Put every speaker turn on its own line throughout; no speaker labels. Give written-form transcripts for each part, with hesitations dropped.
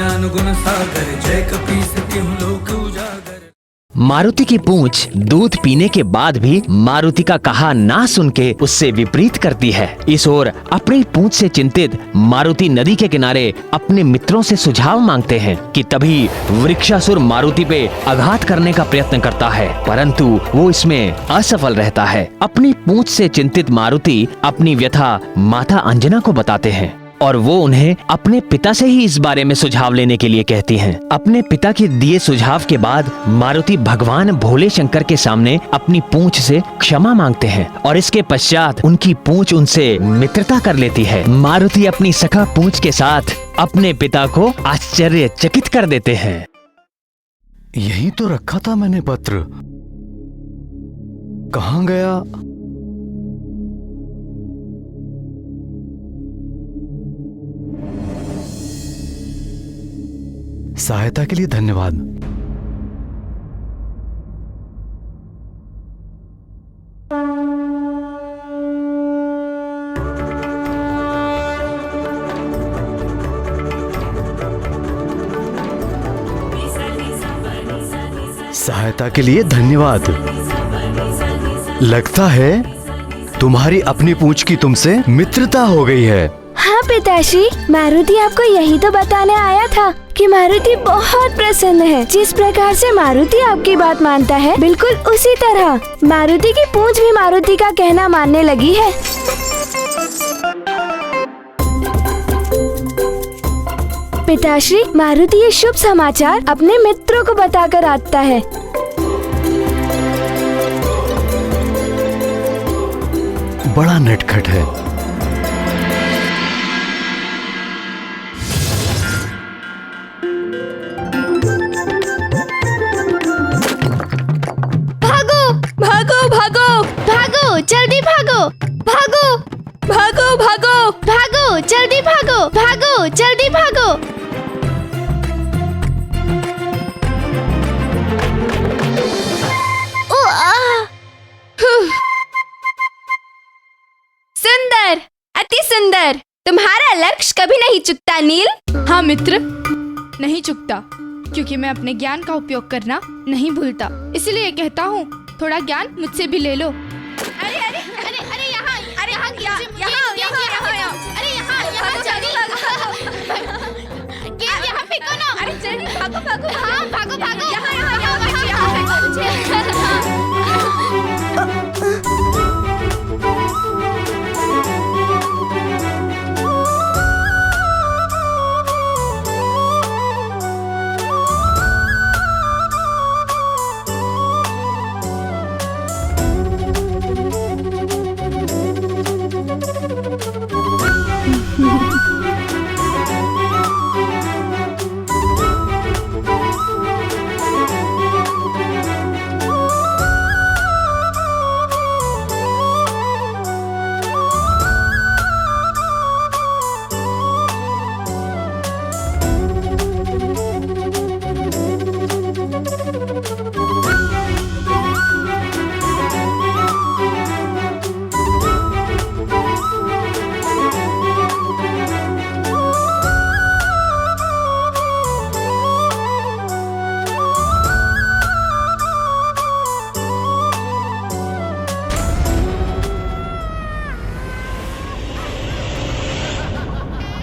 ज्ञान गुण सागर, जय कपीस तिहुँ लोक उजागर।
मारुति की पूंछ दूध पीने के बाद भी मारुति का कहा ना सुन के उससे विपरीत करती है। इस ओर अपनी पूंछ से चिंतित मारुति नदी के किनारे अपने मित्रों से सुझाव मांगते हैं कि तभी वृक्षासुर मारुति पे आघात करने का प्रयत्न करता है, परंतु वो इसमें असफल रहता है। अपनी पूंछ से चिंतित मारुति अपनी व्यथा माता अंजना को बताते हैं और वो उन्हें अपने पिता से ही इस बारे में सुझाव लेने के लिए कहती हैं। अपने पिता के दिए सुझाव के बाद मारुति भगवान भोले शंकर के सामने अपनी पूंछ से क्षमा मांगते हैं और इसके पश्चात उनकी पूंछ उनसे मित्रता कर लेती है। मारुति अपनी सखा पूंछ के साथ अपने पिता को आश्चर्यचकित कर देते हैं।
यही तो रखा था मैंने पत्र, कहाँ गया? सहायता के लिए धन्यवाद। सहायता के लिए धन्यवाद। लगता है तुम्हारी अपनी पूंछ की तुमसे मित्रता हो गई है।
हाँ पिताश्री, मारुति आपको यही तो बताने आया था कि मारुति बहुत प्रसन्न है। जिस प्रकार से मारुति आपकी बात मानता है, बिल्कुल उसी तरह मारुति की पूंछ भी मारुति का कहना मानने लगी है। पिताश्री, मारुति ये शुभ समाचार अपने मित्रों को बताकर आता है।
बड़ा नटखट है।
जल्दी भागो, भागो, भागो, भागो, भागो, जल्दी भागो, भागो, जल्दी भागो। सुंदर, अति सुंदर। तुम्हारा लक्ष्य कभी नहीं चुकता नील।
हाँ मित्र, नहीं चुकता, क्योंकि मैं अपने ज्ञान का उपयोग करना नहीं भूलता। इसलिए कहता हूँ, थोड़ा ज्ञान मुझसे भी ले लो।
अरे अरे अरे अरे यहाँ, अरे यहाँ फेंको ना। अरे जल्दी भागो भागो, हाँ भागो भागो, यहाँ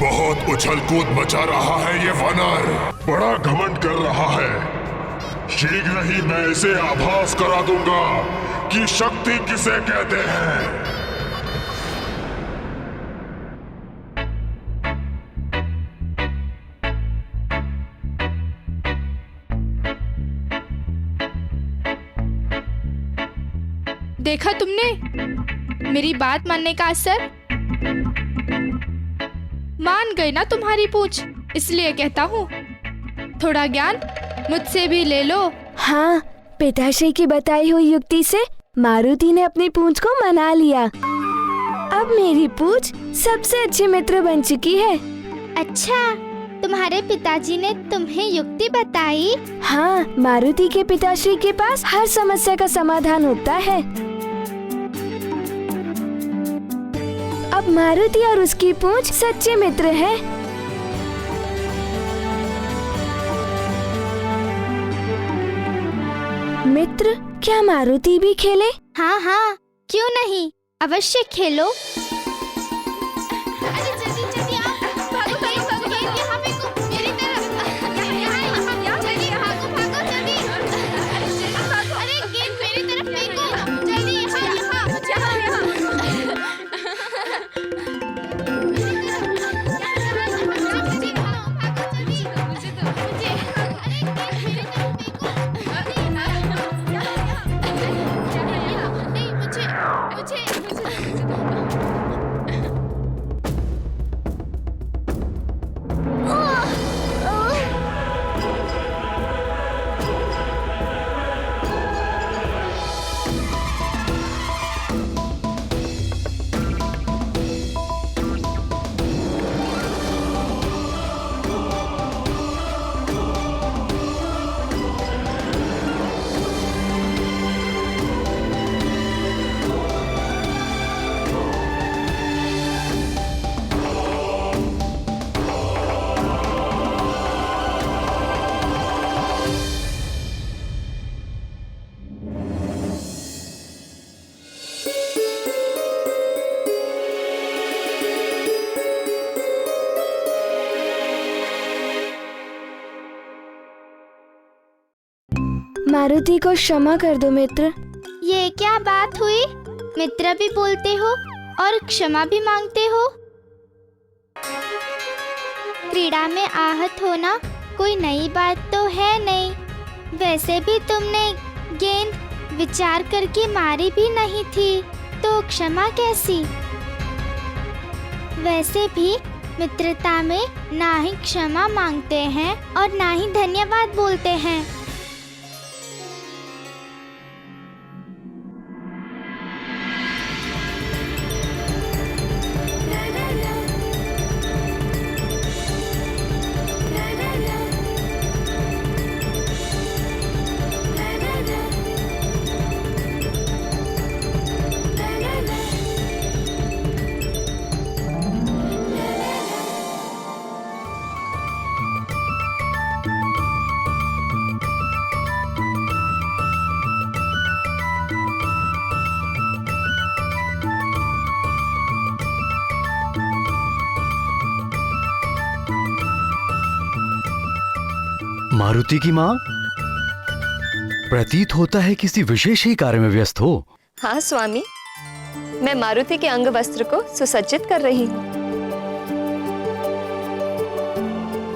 बहुत उछल कूद मचा रहा है ये वानर, बड़ा घमंड कर रहा है। शीघ्र ही मैं इसे आभास करा दूंगा कि शक्ति किसे कहते हैं।
देखा तुमने मेरी बात मानने का असर? मान गई ना तुम्हारी पूंछ, इसलिए कहता हूँ, थोड़ा ज्ञान मुझसे भी ले लो।
हाँ, पिताश्री की बताई हुई युक्ति से मारुति ने अपनी पूंछ को मना लिया। अब मेरी पूंछ सबसे अच्छी मित्र बन चुकी है।
अच्छा, तुम्हारे पिताजी ने तुम्हें युक्ति बताई?
हाँ, मारुति के पिताश्री के पास हर समस्या का समाधान होता है। अब मारुति और उसकी पूंछ सच्चे मित्र हैं। मित्र, क्या मारुति भी खेले?
हाँ हाँ, क्यों नहीं, अवश्य खेलो।
मारुति को क्षमा कर दो मित्र।
ये क्या बात हुई? मित्र भी बोलते हो और क्षमा भी मांगते हो। क्रीड़ा में आहत होना कोई नई बात तो है नहीं। वैसे भी तुमने गेंद विचार करके मारी भी नहीं थी, तो क्षमा कैसी? वैसे भी मित्रता में ना ही क्षमा मांगते हैं और ना ही धन्यवाद बोलते हैं।
मारुति की माँ, प्रतीत होता है किसी विशेष ही कार्य में व्यस्त हो।
हाँ स्वामी, मैं मारुति के अंग वस्त्र को सुसज्जित कर रही हूँ।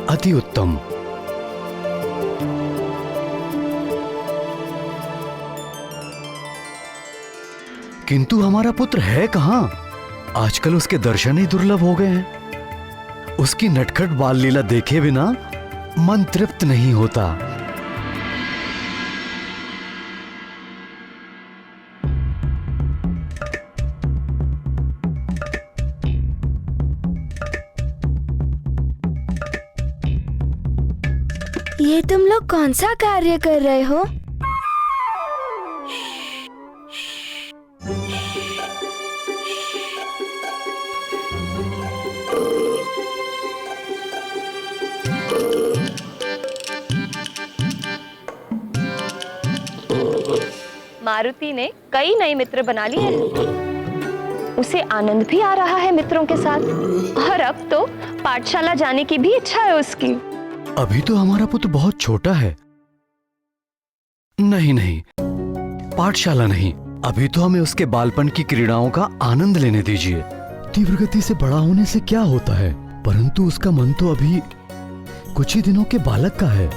अति उत्तम। किंतु हमारा पुत्र है कहाँ? आजकल उसके दर्शन ही दुर्लभ हो गए हैं। उसकी नटखट बाल लीला देखे बिना मन तृप्त नहीं होता।
ये तुम लोग कौन सा कार्य कर रहे हो?
मारुति ने कई नए मित्र बना लिए हैं। उसे आनंद भी आ रहा है मित्रों के साथ, और अब तो पाठशाला जाने की भी इच्छा है उसकी।
अभी तो हमारा पुत्र बहुत छोटा है। नहीं नहीं, पाठशाला नहीं, अभी तो हमें उसके बालपन की क्रीड़ाओं का आनंद लेने दीजिए। तीव्र गति से बड़ा होने से क्या होता है, परंतु उसका मन तो अभी कुछ ही दिनों के बालक का है।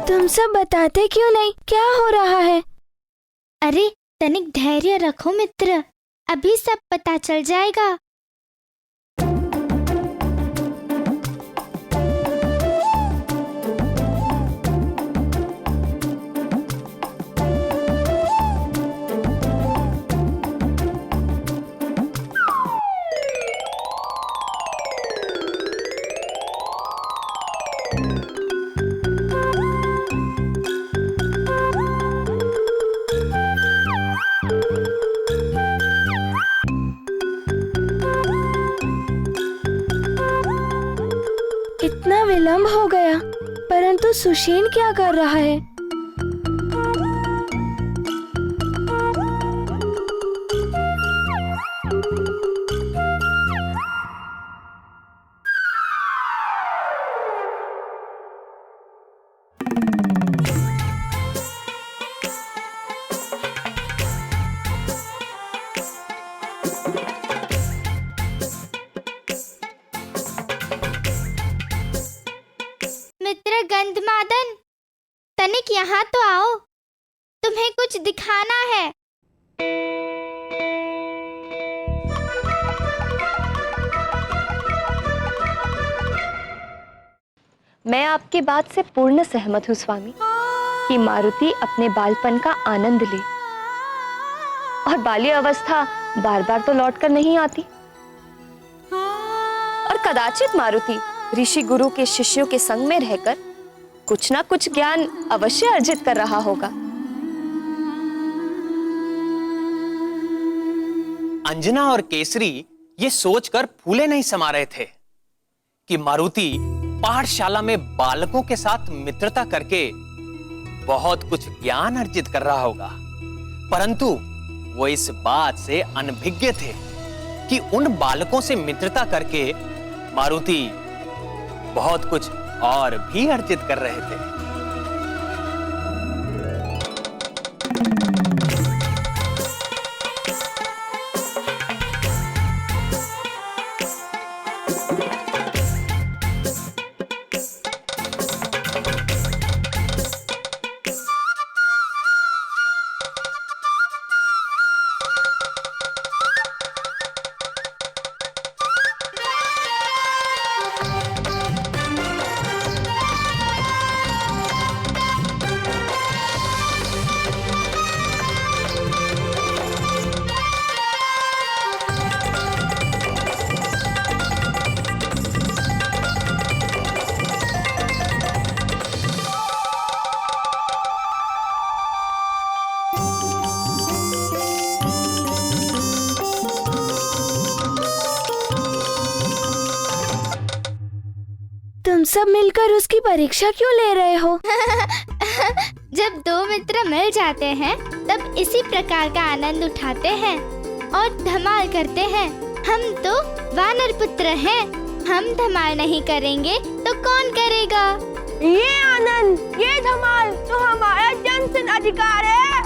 तुम सब बताते क्यों नहीं, क्या हो रहा है?
अरे तनिक धैर्य रखो मित्र, अभी सब पता चल जाएगा।
इतना विलंब हो गया, परंतु सुशेन क्या कर रहा है?
मित्र गंधमादन, तनिक यहाँ तो आओ, तुम्हें कुछ दिखाना है।
मैं आपकी बात से पूर्ण सहमत हूँ स्वामी कि मारुति अपने बालपन का आनंद ले, और बाल्य अवस्था बार बार तो लौट कर नहीं आती, और कदाचित मारुति ऋषि गुरु के शिष्यों के संग में रहकर कुछ ना कुछ ज्ञान अवश्य अर्जित कर रहा होगा।
अंजना और केसरी ये सोचकर फूले नहीं समा रहे थे कि मारुति पाठशाला में बालकों के साथ मित्रता करके बहुत कुछ ज्ञान अर्जित कर रहा होगा, परंतु वो इस बात से अनभिज्ञ थे कि उन बालकों से मित्रता करके मारुति बहुत कुछ और भी अर्जित कर रहे थे।
तुम सब मिलकर उसकी परीक्षा क्यों ले रहे हो?
जब दो मित्र मिल जाते हैं तब इसी प्रकार का आनंद उठाते हैं और धमाल करते हैं। हम तो वानर पुत्र हैं, हम धमाल नहीं करेंगे तो कौन करेगा?
ये आनंद, ये धमाल तो हमारा जन्मसिद्ध अधिकार है।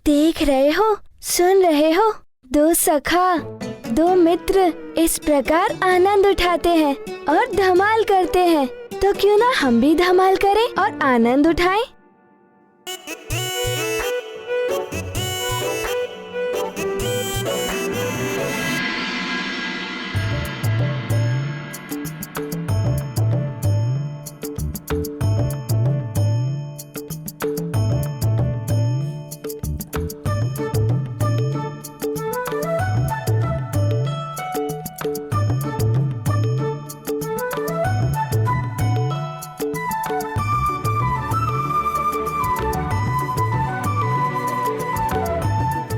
देख रहे हो, सुन रहे हो, दो सखा, दो मित्र इस प्रकार आनंद उठाते हैं और धमाल करते हैं, तो क्यों ना हम भी धमाल करें और आनंद उठाएं?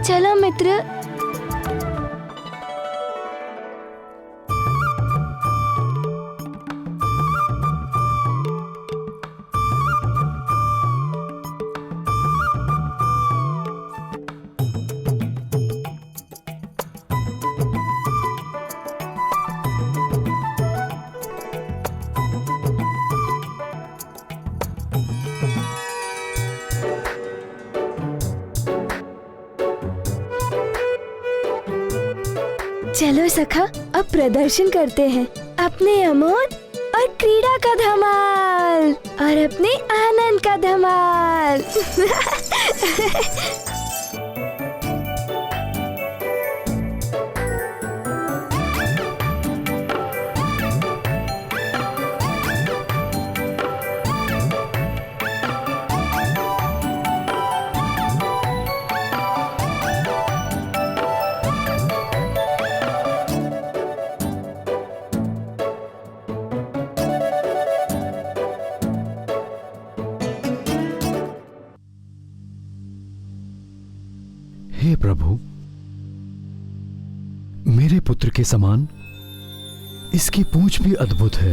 चलो मित्र, चलो सखा, अब प्रदर्शन करते हैं अपने अमोद और क्रीड़ा का धमाल और अपने आनंद का धमाल।
हे प्रभु, मेरे पुत्र के समान इसकी पूंछ भी अद्भुत है।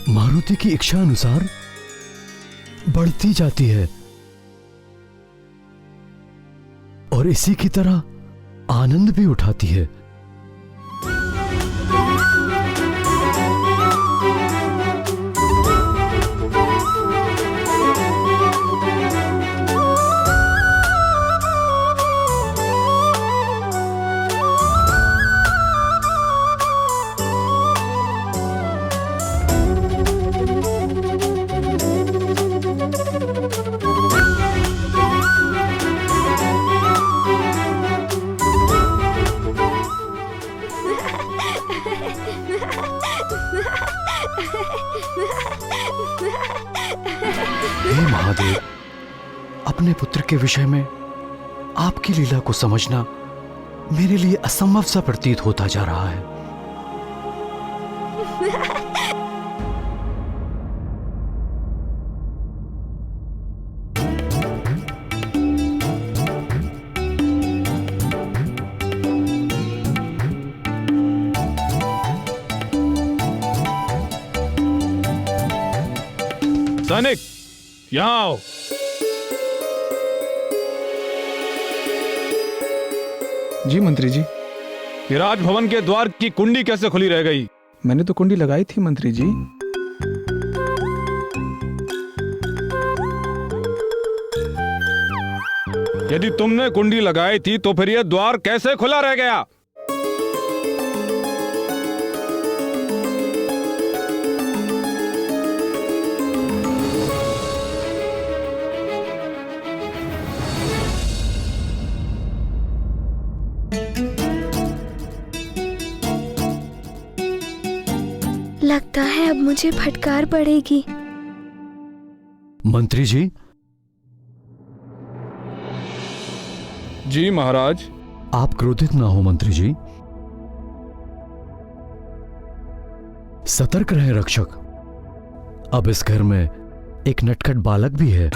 मारुति की इच्छा अनुसार बढ़ती जाती है और इसी की तरह आनंद भी उठाती है। हे महादेव, अपने पुत्र के विषय में आपकी लीला को समझना मेरे लिए असंभव सा प्रतीत होता जा रहा है।
सैनिक, यहाँ आओ।
जी मंत्री जी।
ये राजभवन के द्वार की कुंडी कैसे खुली रह गई?
मैंने तो कुंडी लगाई थी मंत्री जी।
यदि तुमने कुंडी लगाई थी तो फिर यह द्वार कैसे खुला रह गया?
लगता है अब मुझे फटकार पड़ेगी।
मंत्री जी।
जी महाराज।
आप क्रोधित ना हो मंत्री जी। सतर्क रहे रक्षक। अब इस घर में एक नटखट बालक भी है।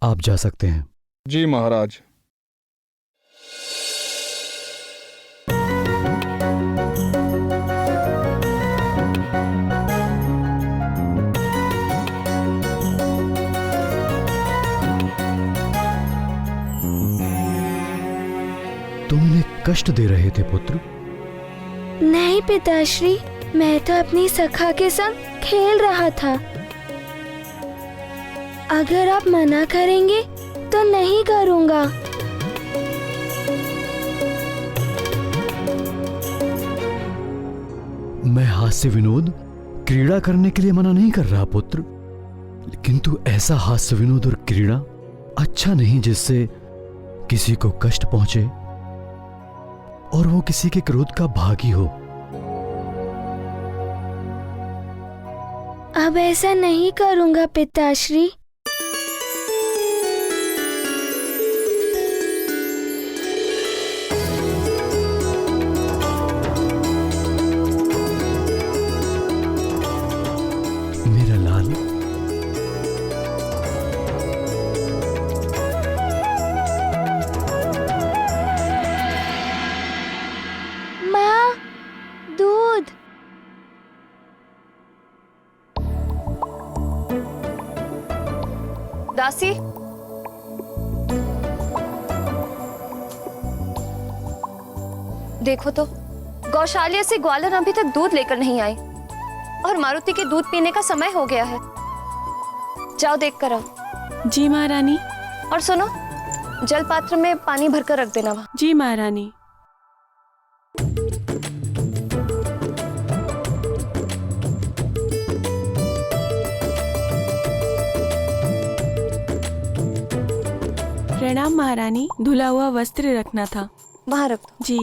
आप जा सकते हैं।
जी महाराज।
तुम इन्हें कष्ट दे रहे थे पुत्र?
नहीं पिताश्री, मैं तो अपनी सखा के संग खेल रहा था। अगर आप मना करेंगे तो नहीं करूंगा।
मैं हास्य विनोद क्रीड़ा करने के लिए मना नहीं कर रहा पुत्र, किंतु ऐसा हास्य विनोद और क्रीड़ा अच्छा नहीं जिससे किसी को कष्ट पहुंचे और वो किसी के क्रोध का भागी हो।
अब ऐसा नहीं करूंगा पिताश्री।
मेरा लाल,
माँ, दूध।
दासी, देखो तो गौशाला से ग्वालन अभी तक दूध लेकर नहीं आई और मारुति के दूध पीने का समय हो गया है। जाओ देख कर आओ।
जी महारानी।
और सुनो, जल पात्र में पानी भरकर रख देना वहाँ।
जी महारानी। प्रणाम महारानी, धुला हुआ वस्त्र रखना था।
वहाँ रख दो।
जी।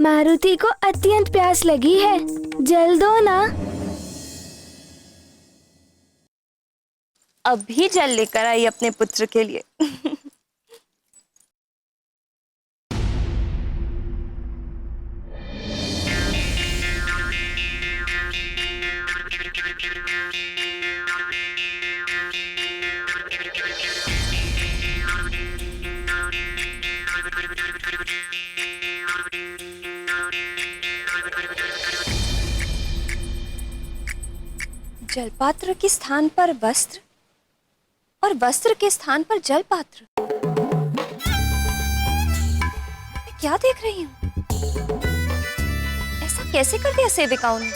मारुति को अत्यंत प्यास लगी है, जल दो ना।
अभी जल लेकर आई अपने पुत्र के लिए। जलपात्र के स्थान पर वस्त्र और वस्त्र के स्थान पर जलपात्र। मैं क्या देख रही हूँ? ऐसा कैसे कर दिया सेविकाओं ने?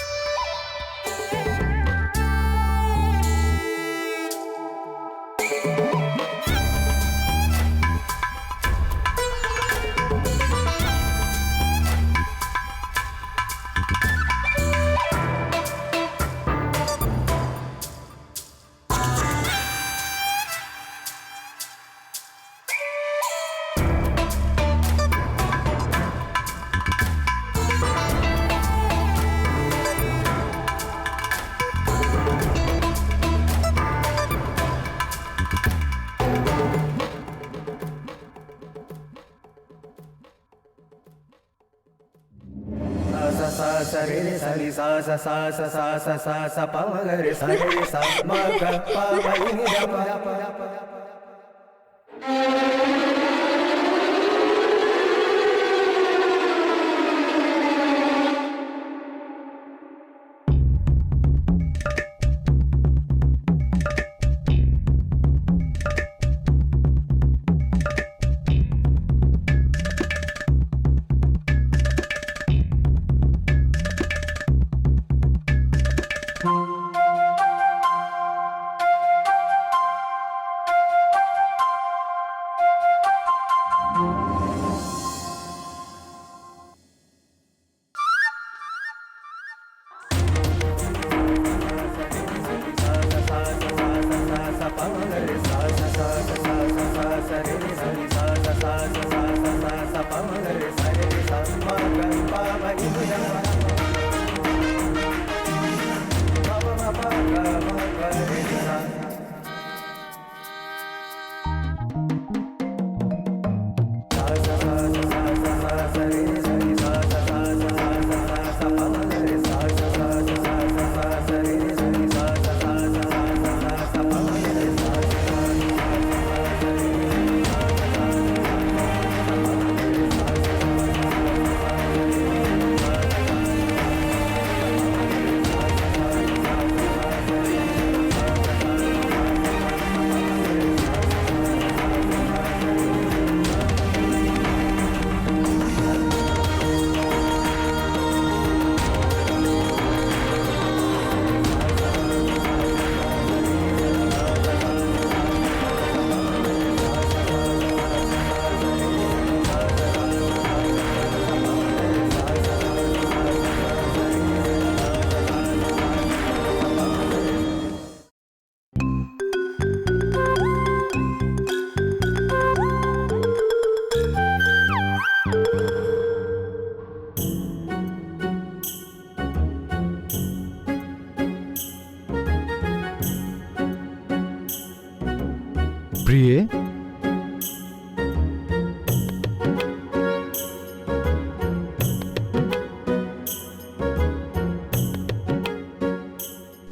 प्रिय,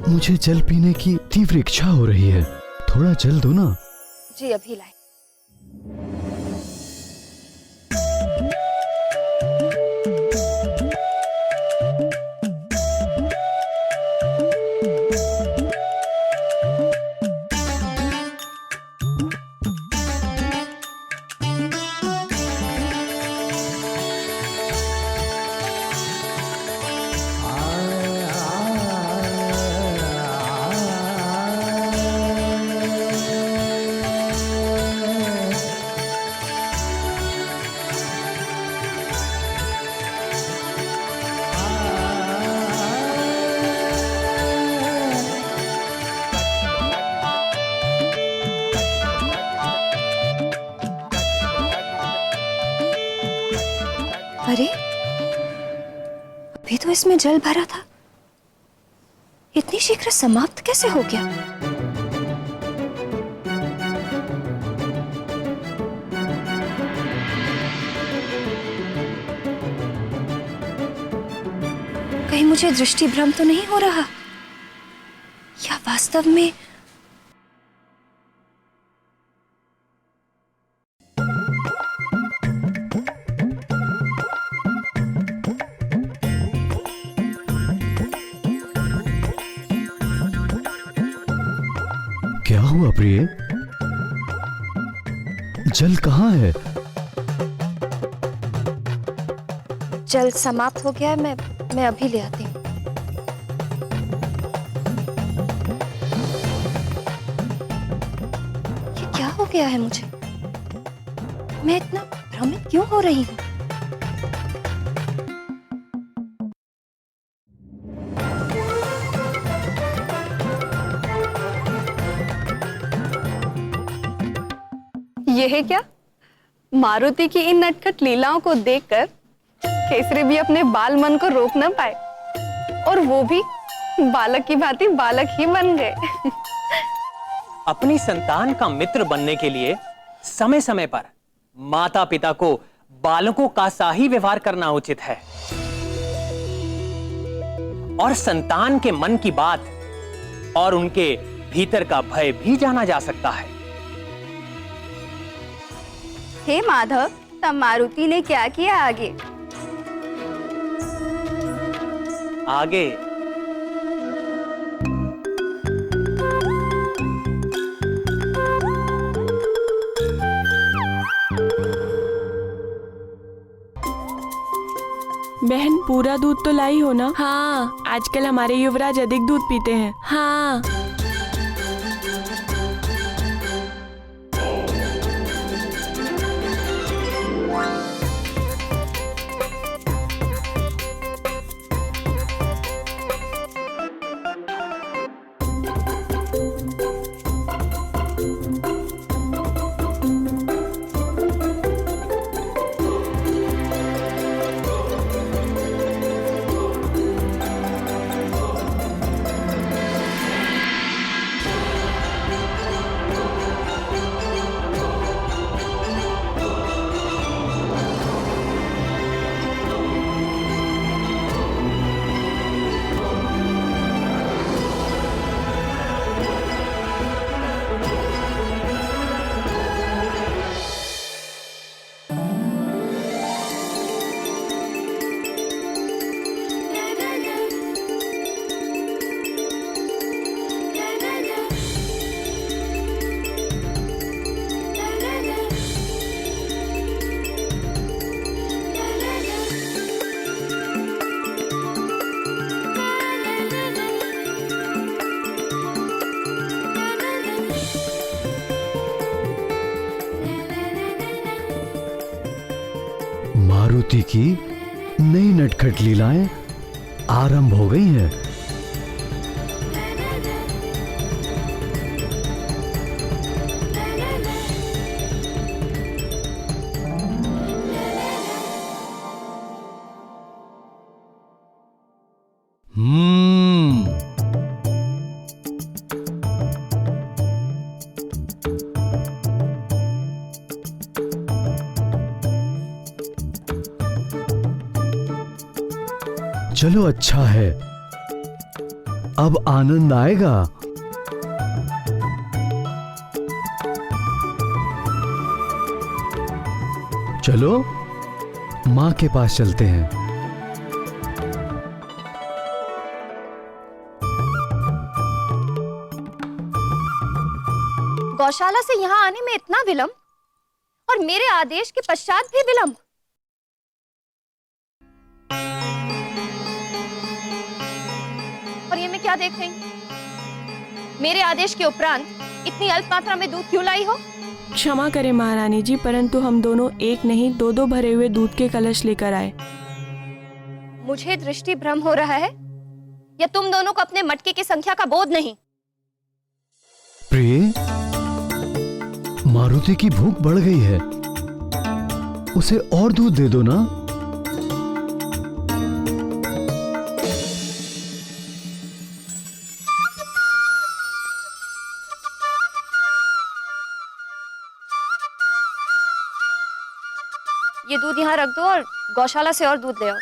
मुझे जल पीने की तीव्र इच्छा हो रही है, थोड़ा जल दो ना।
जी अभी लाए।
अरे अभी तो इसमें जल भरा था, इतनी शीघ्र समाप्त कैसे हो गया? कहीं मुझे दृष्टि भ्रम तो नहीं हो रहा, या वास्तव में
क्या हुआ प्रिय? जल कहाँ है?
जल समाप्त हो गया है, मैं अभी ले आती हूँ। ये क्या हो गया है मुझे? मैं इतना भ्रमित क्यों हो रही हूँ?
ये है क्या? मारुति की इन नटखट लीलाओं को देखकर केसरी भी अपने बाल मन को रोक न पाए, और वो भी बालक की भांति बालक ही बन गए।
अपनी संतान का मित्र बनने के लिए समय समय पर माता पिता को बालकों का सा ही व्यवहार करना उचित है, और संतान के मन की बात और उनके भीतर का भय भी जाना जा सकता है।
हे माधव, तब मारुति ने क्या किया आगे?
आगे
बहन, पूरा दूध तो लाई हो ना? हाँ, आजकल हमारे युवराज अधिक दूध पीते हैं। हाँ।
मारुति की नई नटखट लीलाएं आरंभ हो गई हैं। चलो अच्छा है, अब आनंद आएगा। चलो माँ के पास चलते हैं।
गौशाला से यहाँ आने में इतना विलंब, और मेरे आदेश के पश्चात भी विलंब। और ये मैं क्या देख रही हूँ? मेरे आदेश के उपरांत इतनी अल्प मात्रा में दूध क्यों लाई हो?
क्षमा करें महारानी जी, परंतु हम दोनों एक नहीं दो भरे हुए दूध के कलश लेकर आए।
मुझे दृष्टि भ्रम हो रहा है, या तुम दोनों को अपने मटके की संख्या का बोध नहीं?
प्रिय, मारुति की भूख बढ़ गई है, उसे और दूध दे दो ना।
ये दूध यहाँ रख दो और गौशाला से और दूध ले आओ।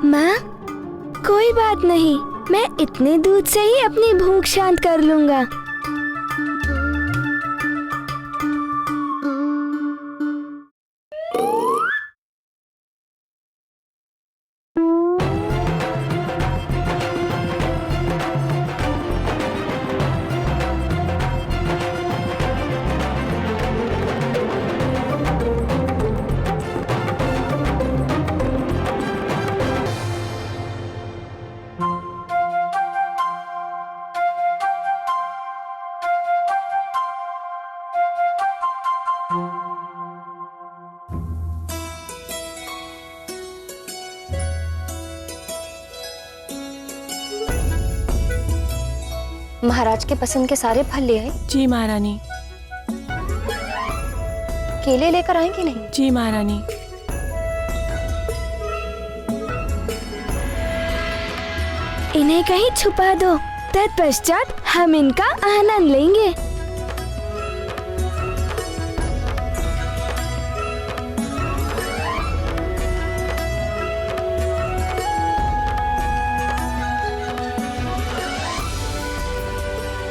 माँ, कोई बात नहीं, मैं इतने दूध से ही अपनी भूख शांत कर लूंगा।
महाराज के पसंद के सारे फल ले आए?
जी महारानी।
केले लेकर आए कि नहीं?
जी महारानी।
इन्हें कहीं छुपा दो, तत्पश्चात हम इनका आनंद लेंगे।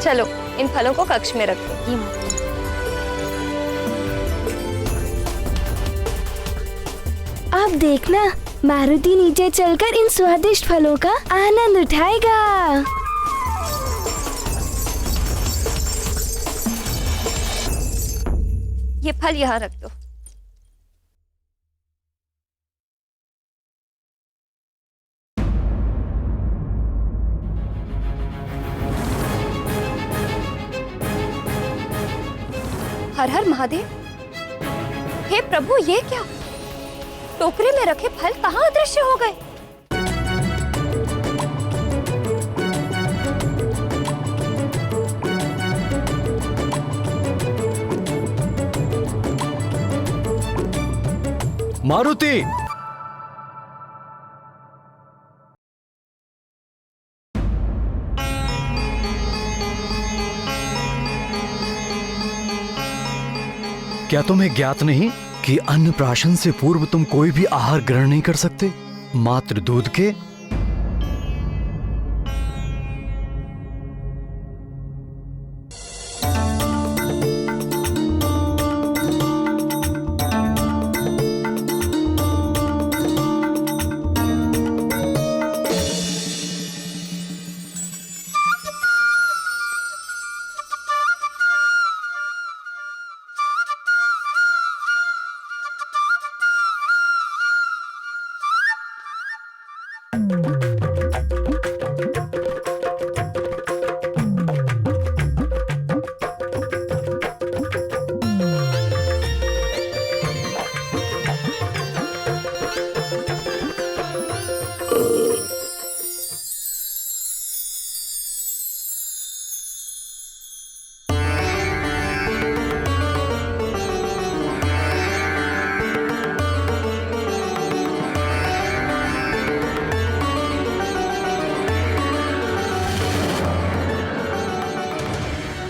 चलो इन फलों को कक्ष में रख दो।
अब देखना, मारुति नीचे चलकर इन स्वादिष्ट फलों का आनंद उठाएगा।
ये फल यहाँ रख दो। हर हर महादेव। हे प्रभु, ये क्या? टोकरे में रखे फल कहाँ अदृश्य हो गए?
मारुति! क्या तुम्हें ज्ञात नहीं कि अन्नप्राशन से पूर्व तुम कोई भी आहार ग्रहण नहीं कर सकते, मात्र दूध के?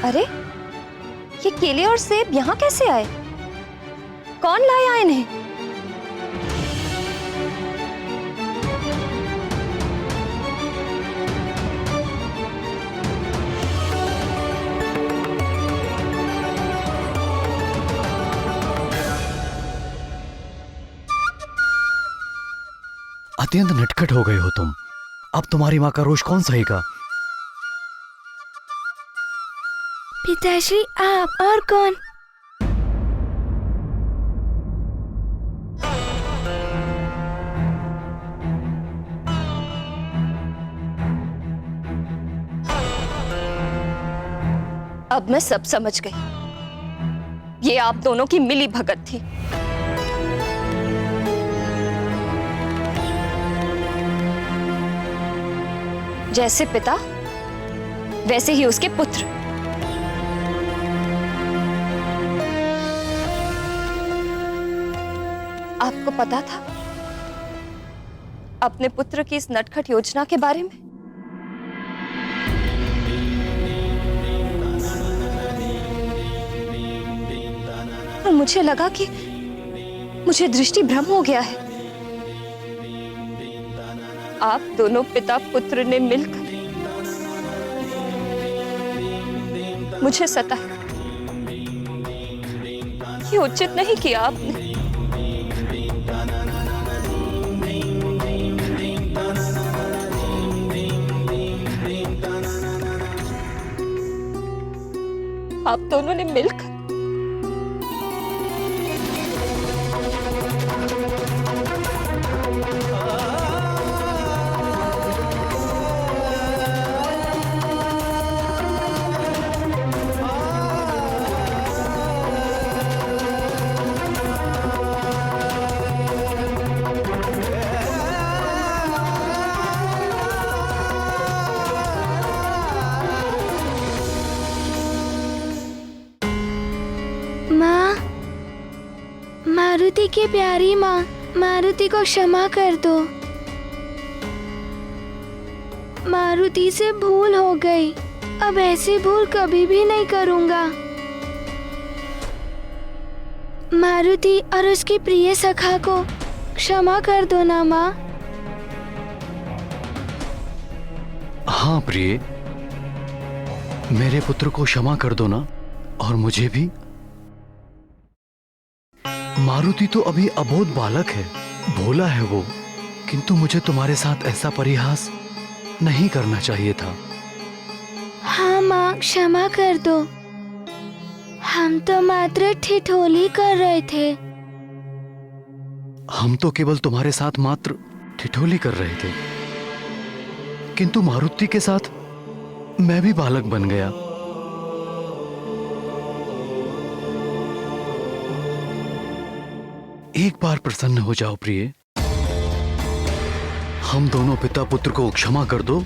अरे, ये केले और सेब यहाँ कैसे आए? कौन लाया इन्हें?
अत्यंत नटखट हो गए हो तुम। अब तुम्हारी माँ का रोष कौन सहेगा?
पिताश्री, आप और कौन?
अब मैं सब समझ गई। ये आप दोनों की मिली भगत थी। जैसे पिता वैसे ही उसके पुत्र। आपको पता था अपने पुत्र की इस नटखट योजना के बारे में? और मुझे लगा कि मुझे दृष्टि भ्रम हो गया है। आप दोनों पिता पुत्र ने मिलकर मुझे सताया। ये उचित नहीं किया आपने। आप दोनों ने मिलकर
मारुति की प्यारी माँ, मारुति को क्षमा कर दो। मारुति से भूल हो गई। अब ऐसी भूल कभी भी नहीं करूँगा। मारुति और उसकी प्रिय सखा को क्षमा कर दो ना माँ।
हाँ प्रिय, मेरे पुत्र को क्षमा कर दो ना, और मुझे भी। मारुति तो अभी अबोध बालक है, भोला है वो, किंतु मुझे तुम्हारे साथ ऐसा परिहास नहीं करना चाहिए था।
हाँ माँ, क्षमा कर दो। हम तो मात्र ठिठोली कर रहे थे।
हम तो केवल तुम्हारे साथ मात्र ठिठोली कर रहे थे, किंतु मारुति के साथ मैं भी बालक बन गया। एक बार प्रसन्न हो जाओ प्रिय। हम दोनों पिता पुत्र को क्षमा कर दो